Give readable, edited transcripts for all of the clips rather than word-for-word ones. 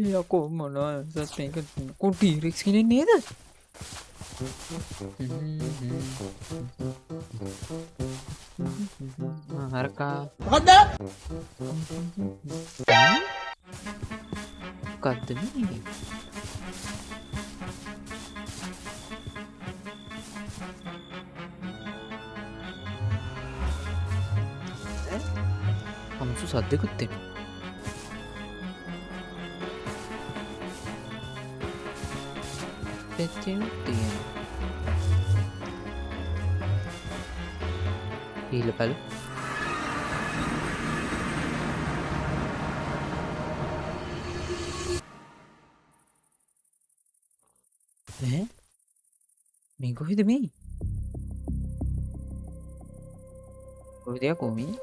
යකෝ මොනවද මේක ටීරෙක්ස් කෙනෙක් නේද? හරකා මොකද්ද? මොකද්ද මේ? අමුතු සද්දකුත් එනවා. පෙතිනුත් තියෙනවා. ඊළ බලු. මේ කොහෙද මේ? කොහෙද යකෝ මේ?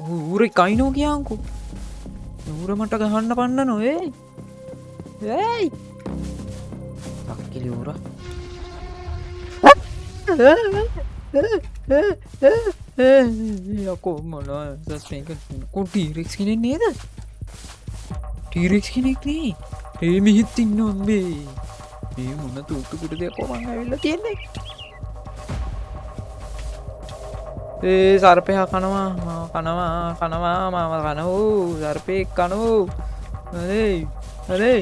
ඌරේ කයිනෝ කියන්කෝ. ඌර මට ගහන්න පන්නනෝ. ඒයි අක්කිලි ඌර. යකෝ මොනවද මේක ටීරෙක්ස් කෙනෙක් නේද? ටීරෙක්ස් කෙනෙක් නේ. ඒ මෙහෙත් ඉන්නවා අම්බේ. මේ මොන තුට්ටු කුඩ දෙයක් කොමන් ඇවිල්ලා තියෙන්නේ? සර්පයා කනවා මාව කනෝ. සර්පෙක් කනෝ. අනේ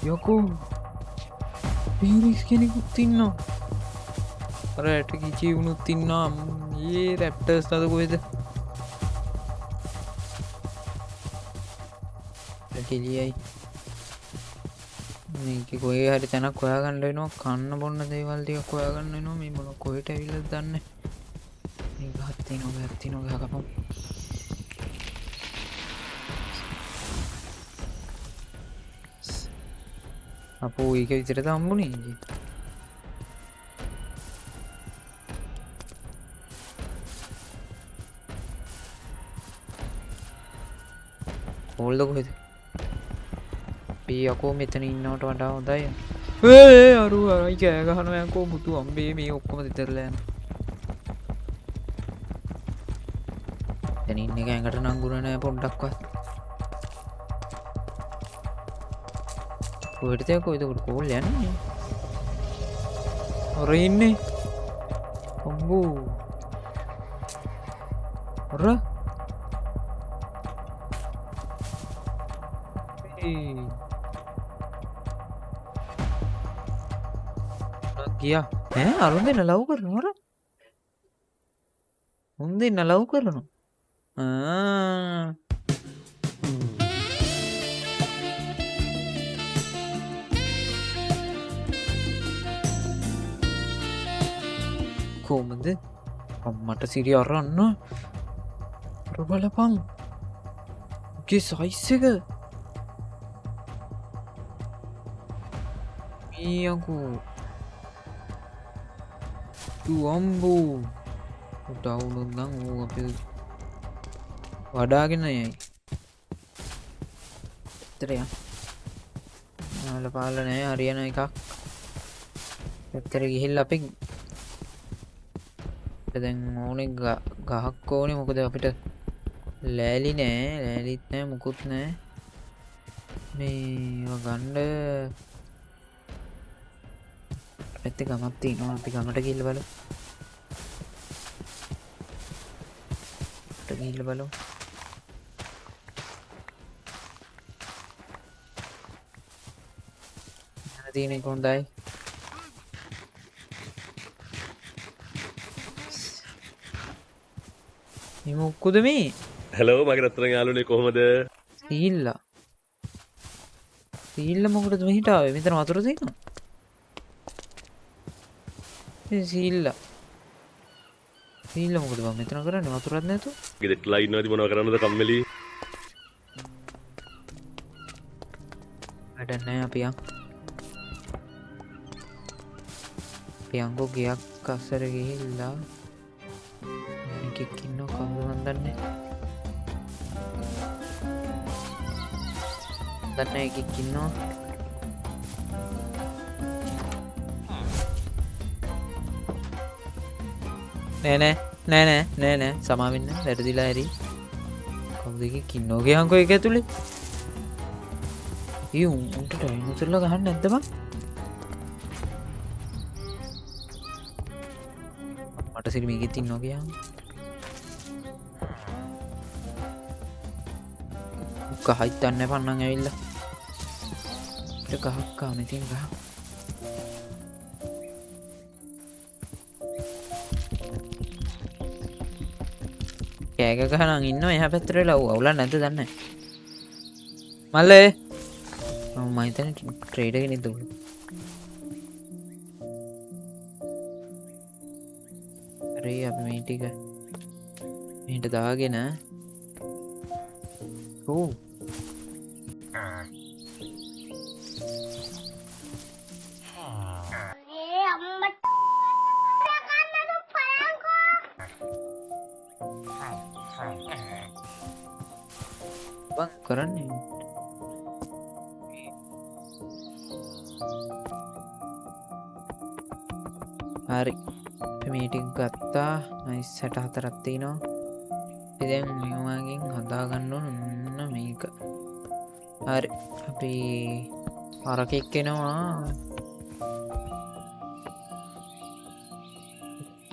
යකෝ ටීරෙක්ස් කෙනෙකුත් ඉන්නවා. අර ඇට කිචි වුණුත් ඉන්නවා. මේ රැප්ටර්ස් නේද කොහෙද? කෙලියයි මේක කොහේ හරි තැනක් හොයාගන්න වෙනවා. කන්න බොන්න දේවල් ටිකක් හොයාගන්න වෙනවා. මේ මොන කොහෙට ඇවිල්ලාද දන්නේ. මේ ගහක් තියෙනවා ගහ කපමු. අපෝ ඒක විතරද හම්බුනේ? ඕල්ද කොහෙද? යකෝ මෙතන ඉන්නවට වඩා හොඳයි. අරු අරයි කෑ ගහනවා යකෝ මුතු අම්බේ මේ ඔක්කොම දෙතරලා යනවා. දැන් ඉන්නේ ගෑඟට නංගුර නෑ පොඩ්ඩක්වත්. කොහෙටද යකෝ ඒක කෝල් යන්නේ? අර ඉන්නේ. අම්බෝ. අර ගියා. අරුන් දෙන්න ලව් කරනවා. උන් දෙන්න ලව් කරනවා. කොහොමද? අම්මට සිරි අරන්න. අර බලපන්. උගේ සයිස් එක. මේ යකෝ අම්බෝ උටවුනුත් නම් ඌ අපේ වඩාගෙන යයි. එතරය නාල පාල නෑ හරියන එකක්. එතර ගිහිල්ලා අපි දැන් ඕනේ ගහක් ඕනේ. මොකද අපිට ලෑලි නෑ. ලෑලිත් නෑ මුකුත් නෑ. මේ ගණ්ඩ පැත්ත ගමක් තියෙනවා. අපි ගමට ගිහිල්ලා බලමු. ගිහිල්ලා බලමු. යන තියෙන එක හොඳයි. මේ මොකද මේ? හෙලෝ මගේ රත්තරන් යාළුවනේ කොහමද? සීල්ලා මොකටද මෙහිට ආවේ? මෙතන වතුර තියෙනවා. සීල්ලා මොකද බං මෙතන කරන්නේ? වතුරක් නැතු. ගෙදරටලා ඉන්නවද මොනව කරන්නද කම්මැලි? වැඩ නැහැ අපි යන්කෝ ගියක් අස්සර ගිහිල්ලා එකෙක් ඉන්නව කවුද මන් දන්නේ. දන්නේ එකෙක් ඉන්නවා. නෑ සමාවෙන්න වැරදිලා ඇරි කවුදක කින්නෝගේ හංකෝ එක ඇතුළේ ඒ උන්ට ටයිනතුරල ගහන්න ඇත්තම මට සිරිමිගෙ තින් නොගයා ගහයිතන්න පන්නන් ඇවිල්ල ගහක්කා මෙතින් ගහ කෑග ගහනන් ඉන්න එහ පැත්තරේ ලව් අවුල නැත දන්න මල්ලේ මහිතන ට්‍රේඩගෙන තුළ රේ අප මේ ටික මෙට දාගෙන ඕ බං කරන්නේ හරි මේටික් ගත්තා නයිස් 64ක් තියෙනවා ඉතින් මෙවාගෙන් හදාගන්න ඕන මේක හරි අපි අරකෙක් එනවා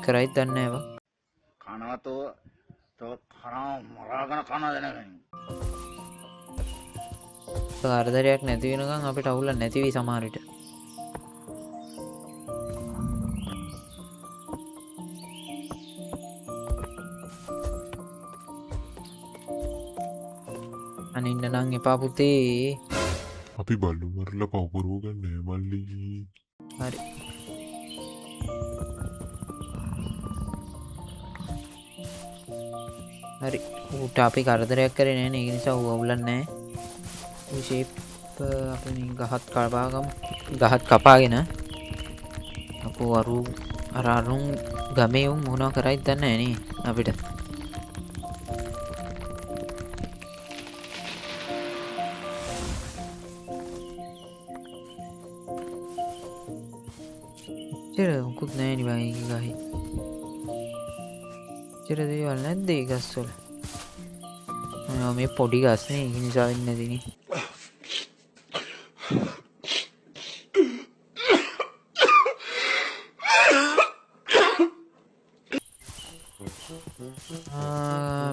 කරයිත් දන්න ඒවා කනවතෝ තෝ කරා මරාගෙන කන දෙනගනි කාර්දරයක් නැති වෙනකම් අපිට අවුල නැතිවී සමහරට අනින්න නං එපා පුතේ අපි බල්ලු මරලා පවපුරුව ගන්න මල්ලි හරි හරි ඌට අපි කරදරයක් කරේ නෑ නේ ඒ නිසා ඌ අවුලන්නේ නෑ ෂේප් අප ගහත් කල්පාගම් ගහත් කපාගෙන අපෝ අරු අරාරුම් ගමයවුම් මුණා කරයිත් දන්න ඇනේ අපිට චර මුකුත් නෑ නිවාගේ ගහි චර දේවල් නැද්දේ ගස්වල මේ පොඩි ගස්නේ ඒ නිසා වෙන්නේ නැතිනේ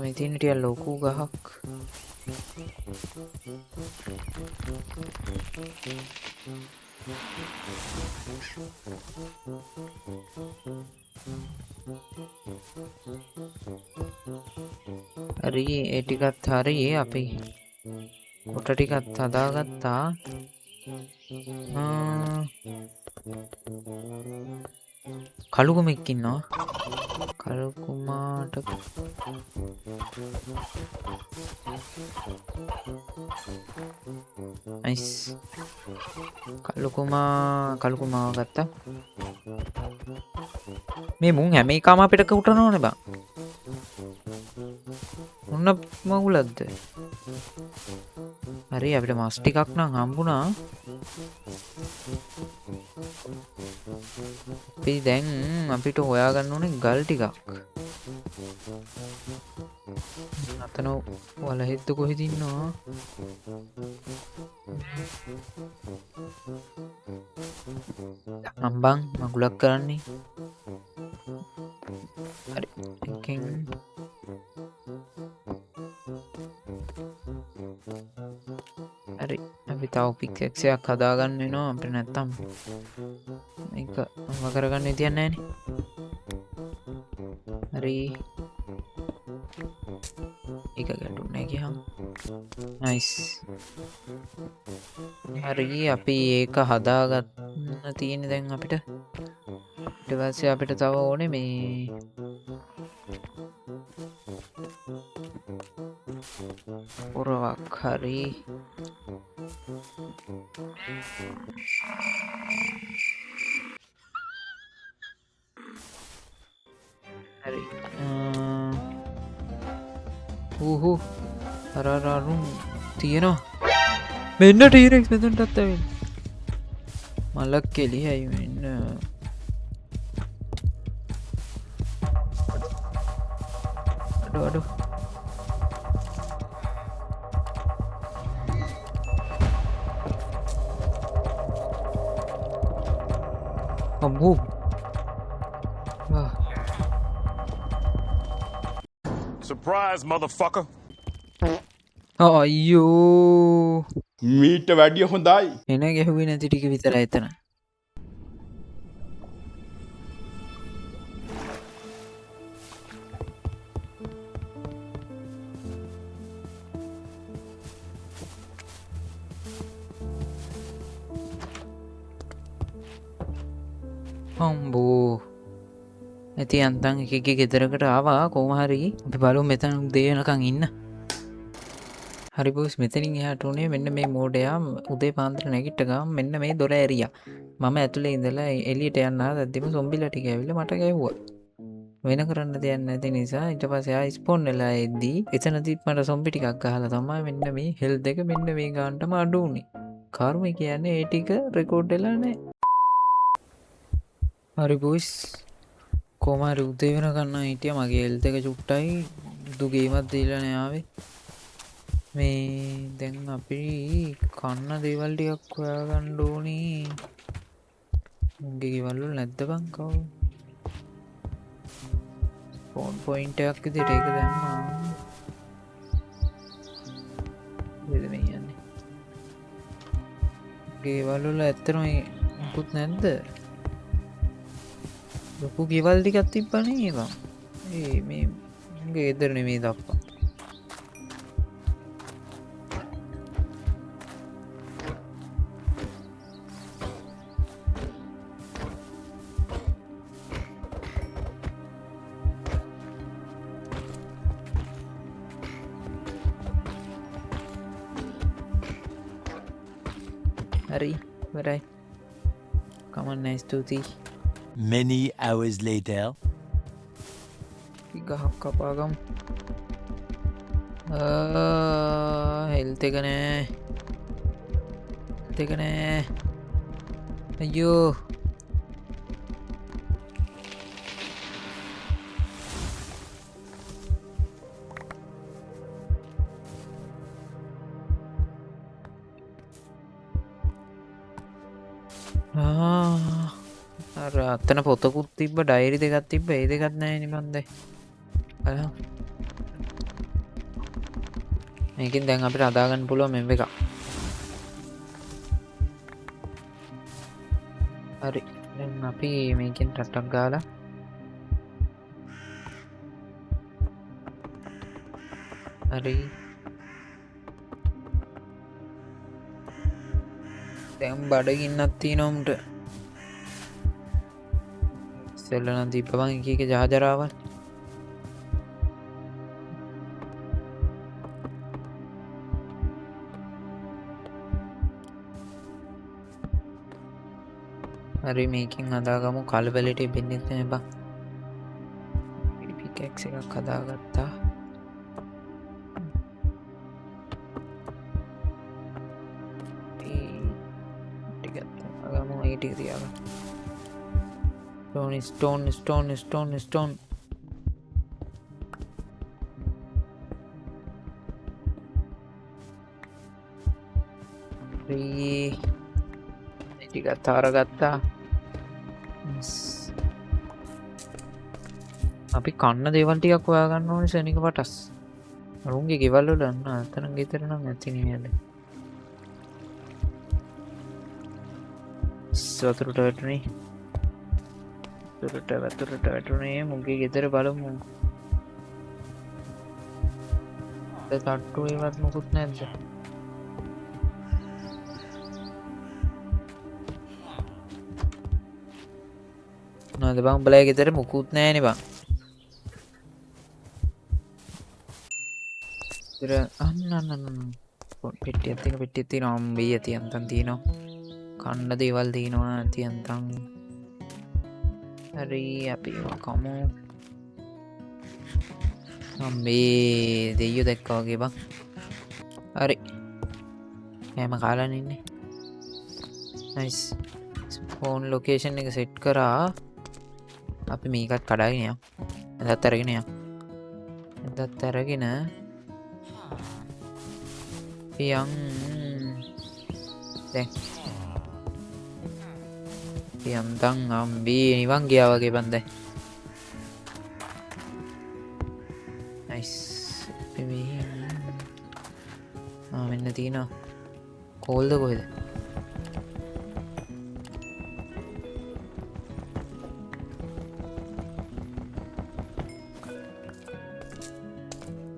මෙතින් ටිය ලොකු ගහක් හරි ඒ ටිකත් හරි අපි කොට ටිකත් හදාගත්තා කළුකුමෙක් ඉන්නවා කළුකුමාට අයිස් කළුකුමාව ගත්තා මේ මුන් හැම එකම අපිට කවුටන ඕනේ බං ඔන්න මගුලක්ද හරි අපිට මස් ටිකක් නම් හම්බුණා අපි දැන් අපිට හොයාගන්න ඕනේ ගල් ටිකක් අතන වලහෙද්ද කොහෙද ඉන්නවා අම්බන් මගුලක් කරන්නේ හරි එකෙන් හරි අපි තව පික්සෙක්සයක් හදාගන්න වෙනවා අපිට නැත්තම් මේක අම්ම කරගන්න විදියක් නැහැනේ හරි ඒක ගැටුනේ ගියහම නයිස් හරි අපි ඒක හදාගන්න තියෙන්නේ දැන් අපිට ඊට පස්සේ අපිට තව ඕනේ මේ පොරවක් හරි හරි ඌහු අරාරුම් තියෙනවා මෙන්න ටීරෙක්ස් මෙතනටත් ඇවිල්ලා මලක් කෙලියයි මෙන්න අඩු අම්බෝ Surprise, motherfucker. අයියෝ මීට වැඩිය හොඳයි. එන ගැහුවේ නැති ටික විතරයි එතන. අම්බෝ ඇති අන්තන් එකගේ ගෙදරකට ආවා කොහොම හරි අපි බලමු මෙතන උදේ වෙනකන් ඉන්න. හරි බොස් මෙතනින් එහාට උනේ මෙන්න මේ මෝඩයා උදේ පාන්දර නැගිට ගාම මෙන්න මේ දොර ඇරියා. මම ඇතුලේ ඉඳලා එළියට යන්න ආද්දිම සොම්බිලා ටික ඇවිල්ලා මට ගැහුවා. වෙන කරන්න දෙයක් නැති නිසා ඊට පස්සේ ආයි ස්පෝන් වෙලා එද්දී එතනදිත් මට සොම්බි ටිකක් ගහලා තමයි මෙන්න මේ හෙල්ත් එක මෙන්න මේ ගානටම අඩු උනේ. කර්මය කියන්නේ ඒ ටික රෙකෝඩ් වෙලා නැහැ. හරි බොස් කොමාරි උදේ වෙනකන් හිටියා මගේ හෙල්ත් එක චුට්ටයි දුගේමත් දීලා නෑ ආවේ. මේ දැන් අපි කන්න දේවල් ටිකක් හොයාගන්න ඕනේ. මුන්ගේ ගෙවල් වල නැද්ද බං කවුරු? ෆෝන් පොයින්ට් එකක් විදිහට ඒක දැම්මා. දෙද මේ යන්නේ. ගෙවල් වල ඇත්තටම මුකුත් නැද්ද? ලොකු ගෙවල් ටිකක් තිබ්බනේ ඒක. මේ මුන්ගේ ගෙදර නෙමෙයි දප්පා. Hurry, where I? Come on, nice to see. Many hours later. Gahak kapagam. Health එක නෑ. Health එක නෑ. අයියෝ. අර අත්තන පොතකුත් තිබ්බ ඩයිරි දෙකක් තිබ්බ ඒ දෙකත් නැහැ නේ මන්දේ. බලන්න. මේකෙන් දැන් අපිට හදාගන්න පුළුවන් මෙම් එකක්. හරි. දැන් අපි මේකෙන් ටටක් ගාලා හරි. දැන් බඩගින්නක් තියෙනවා උන්ට. ඉස්සෙල්ලා නම් තිබ්බ බං එක එක ජහජරාවල්. හරි මේකෙන් හදාගමු කලබලට ඉබෙන්නෙත් නැහැ බං. පිකැක්ස් එකක් හදාගත්තා. ටික තියාගන්න. Stone. ටිකක් තාරගත්තා. අපි කන්න දේවල් ටිකක් හොයාගන්න ඕනේ සෙනික පටස්. අරුන්ගේ ගෙවල් වල අතන ගෙදර නම් නැති නේද? වතුරට වැටුනේ. වතුරට වැටුනේ මුගේ ගෙදර බලමු. තට්ටු ඒවත් මොකුත් නැද්ද? නේද බං උඹලා ගෙදර මොකුත් නැහැනේ බං. ඉතින් අන්න පෙට්ටියක් තියෙනවා අම්බේ තියන්තන් තියෙනවා. කන්න දේවල් තියෙනවා තියන්තන්. හරි අපි කමු. අම්බේ දෙයියෝ දැක්කා වගේ බං. හරි. එහෙම කාලානේ ඉන්නේ. නයිස්. ෆෝන් ලොකේෂන් එක සෙට් කරා. අපි මේකත් කඩාගෙන යමු. එදාත් අරගෙන යමු. හරි. දැන් අපි කන්න දේවල් ටික හොයාගත්තා. අපි කන්න දේවල් හොයාගත්තා. හරි. අපි කමු. අම්බේ දෙයියෝ දැක්කා වගේ බං. හරි. එහෙම කාලානේ ඉන්නේ. නයිස්. ෆෝන් ලොකේෂන් එක සෙට් කරා. අපි මේකත් කඩාගෙන යමු. එදාත් අරගෙන යමු. එදත් අරගෙන පියන් දැන් පියන්තන් අම්බී නිවන් ගියා වගේ බන්දයි නයිස් මෙන්න තියෙනවා කෝල්ද කොහෙද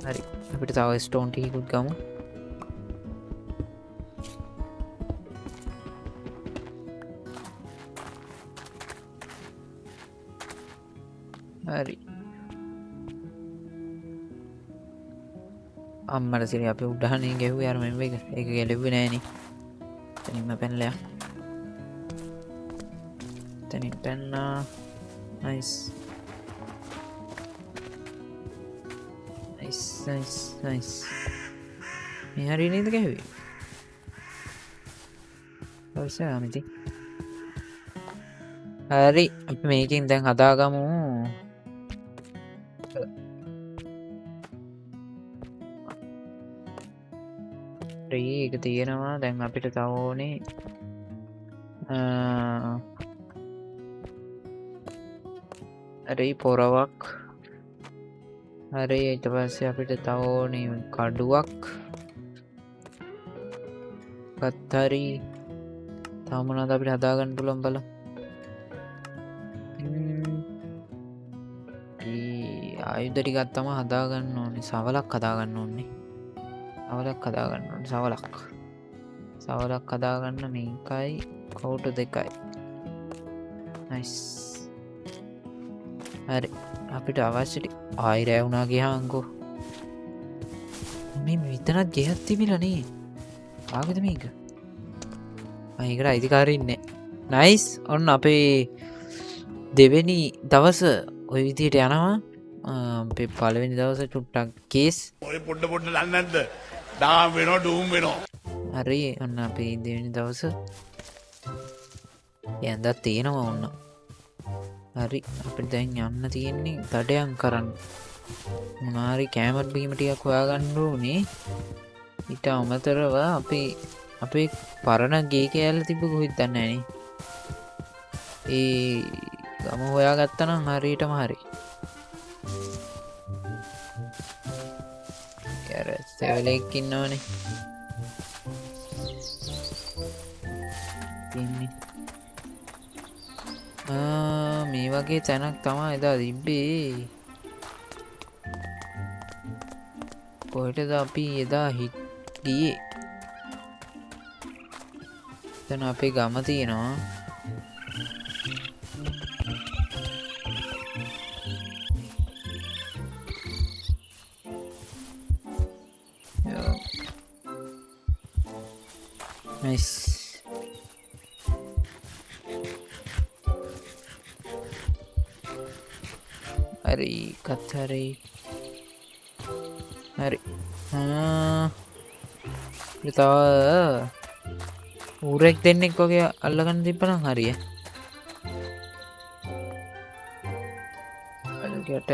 හරි අපිට තව ස්ටෝන් ටිකකුත් ගමු හරි අම්මට සිරි අපි උඩහනේ ගැහුවේ අර මෙම්බ එක ඒක ගැලෙව්වේ නෑනේ එතනින්ම පැනලා එතනින් පැන්නා නයිස් නයිස් මේ හරි නේද ගැහුවේ ඔව් මිති හරි අපි මේකෙන් දැන් හදාගමු එක තියෙනවා දැන් අපිට තව ඕනේ හරි පොරවක් හරි ඊට පස්සේ අපිට තව ඕනේ කඩුවක් කතරි තව මොනවද අපිට හදාගන්න පුළුවන් බලමු ආයුධ ටිකක් තමයි හදාගන්න ඕනේ සවලක් හදාගන්න ඕනේ සවලක් හදාගන්න මේකයි කවුටු දෙකයි නයිස් හරි අපිට අවශ්‍ය ආයි රෑ වුණා ගියාංකෝ මේ විතරක් ගෙයක් තිබිලා නේ ආගද මේක ඒකට අයිතිකාරී ඉන්නේ නයිස් ඔන්න අපේ දෙවෙනි දවස ඔය විදිහට යනවා අපේ පළවෙනි දවස චුට්ටක් කේස් ඔය පොඩ්ඩ දන්නේ නැද්ද? දාම් වෙනවා ඩූම් වෙනවා. හරි ඔන්න අපේ දෙවෙනි දවස යන්දත් තියෙනවා ඔන්න හරි අපිට දැන් යන්න තියෙන්නේ දඩයන් කරන්න මොනාරි කෑමත් බීම ටිකක් හොයාගන්න ඕනේ ඊට අමතරව අපේ පරණ ගේ කෑල්ල තිබ්බ කොහෙද දන්නේ නැනේ ඒ ගම හොයාගත්තා නම් හරියටම හරි සෙවලෙක් ඉන්නවනේ මේ වගේ තැනක් තමා එදා තිබ්බේ කොහෙටද අපි එදා ගියේ එතන අපේ ගම තියෙනවා nice hari kathari hari kita urek දෙන්නෙක් වගේ අල්ලගන්න තිබ්බනම් හරිය අලකට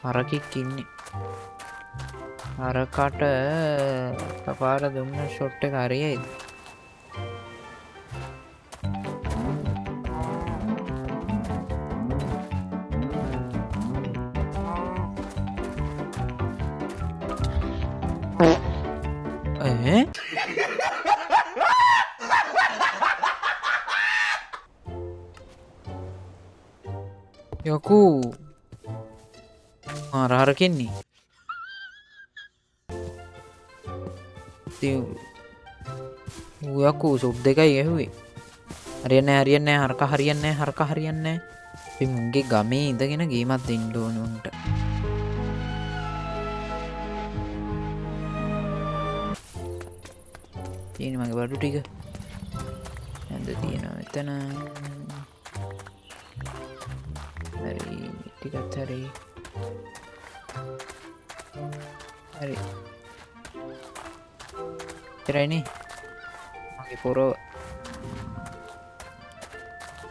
හරකෙක් ඉන්නේ හරකට කපාර දුන්න ෂොට් එක හරියයිද යකෝ හරකෙන්නේ යකෝ සොබ් දෙකයි ඇහුවේ හරියන්නේ හරක හරියන්නේ අපි මුන්ගේ ගමේ ඉඳගෙන ගේමක් දෙන්න ඕන උන්ට තියෙන මගේ බඩු ටික ඇඳ තියෙනවා එතන හරි ටිකත් හරි ඉතරයිනේ මගේ පොරව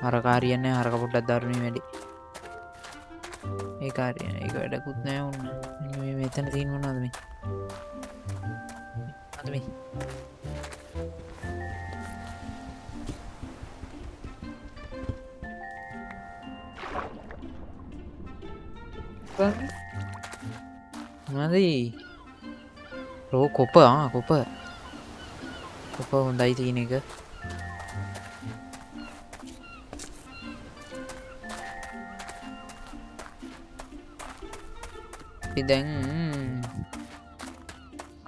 හරක හරියන්නේ හරක පොඩ්ඩක් දරුණුයි වැඩි ඒ කාරය ඒක වැඩකුත් නෑ ඔන්න මේ මෙතන තිීන් වනාද මේ අද මේ නදී රෝ කොප කොප හොඳයි තියෙන එක දැන්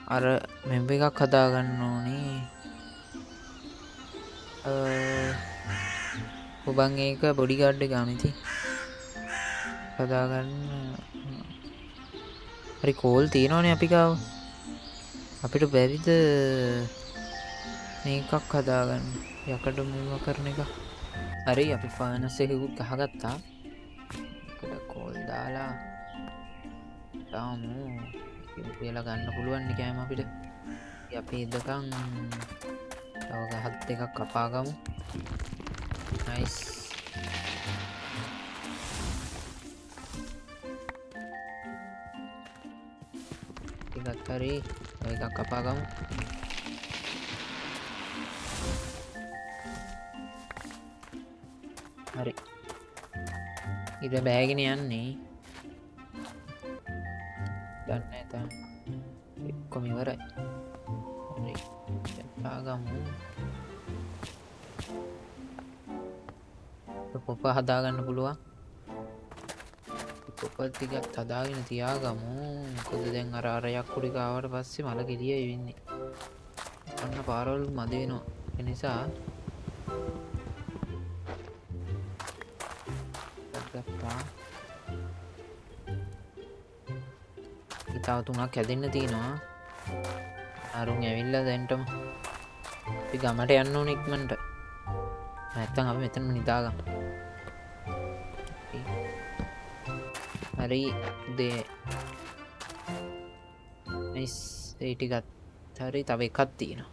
අර මෙම්බ එකක් හදාගන්න ඕනේ ඔබන් ඒක බොඩිගාඩ්ඩ ගානති හදාගන්න හරි කෝල් තියෙනවනේ අපිකාව අපිට බැරිද මේකක් හදාගන්න යකට මුව කරන එක හරි අපි ෆානස් එකකුත් ගහගත්තා කෝල් දාලා තාමු කියලා ගන්න පුළුවන් කෑම අපිට අපි එදකං තව ගහත් එකක් කපාගමු නයිස් ටිකක් හරි එකක් කපාගමු හරි ඉත බෑගෙන යන්නේ දන්න ඇත එක්කොම ඉවරයි හරි ආගමු පොප හදාගන්න පුළුවන් පොපල් ටිකත් හදාගෙන තියාගමු කොද දැන් අර අරයක් කුඩිකාවට පස්සේ මල ගෙලිය වෙන්නේ අන්න පාරවල් මද වෙනවා එනිසා ඉතාව තුනක් හැදෙන්න තියෙනවා අරුන් ඇවිල්ල දැන්ටම අපි ගමට යන්න ඕන ඉක්මට නැත්තන් අපි මෙතන නිතාගම් හරි දේ ඒටිකත් හරි තව එකත් තියෙනවා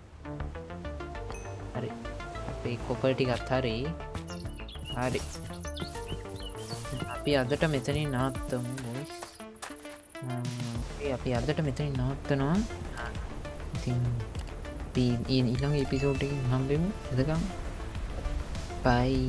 හරි අපේ කොපල් ටිකත් හරි හරි අපි අදට මෙතනින් නාත්තමු බොස් අපි අදට මෙතනින් නවත්තනවා ඉතින් ඊළඟ එපිසෝඩ් එකකින් හම්බෙමු එතකම් බයි